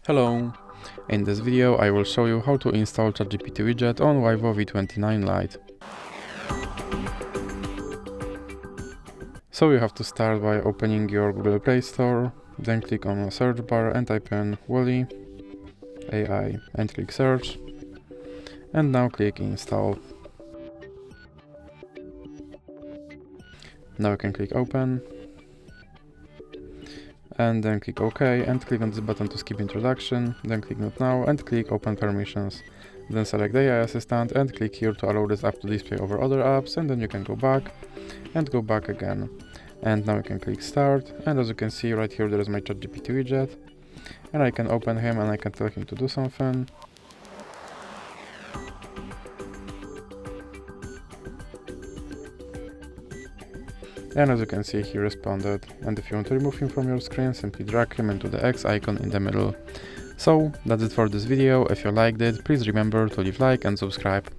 Hello! In this video I will show you how to install ChatGPT widget on Vivo V29 Lite. So you have to start by opening your Google Play Store, then click on the search bar and type in Wally AI and click search, and now click install. Now you can click open, and then click OK and click on this button to skip introduction, then click not now and click open permissions. Then select the AI assistant and click here to allow this app to display over other apps, and then you can go back and go back again. And now you can click start, and as you can see right here there is my ChatGPT widget, and I can open him and I can tell him to do something. And as you can see, he responded. And if you want to remove him from your screen, simply drag him into the X icon in the middle. So that's it for this video. If you liked it, please remember to leave like and subscribe.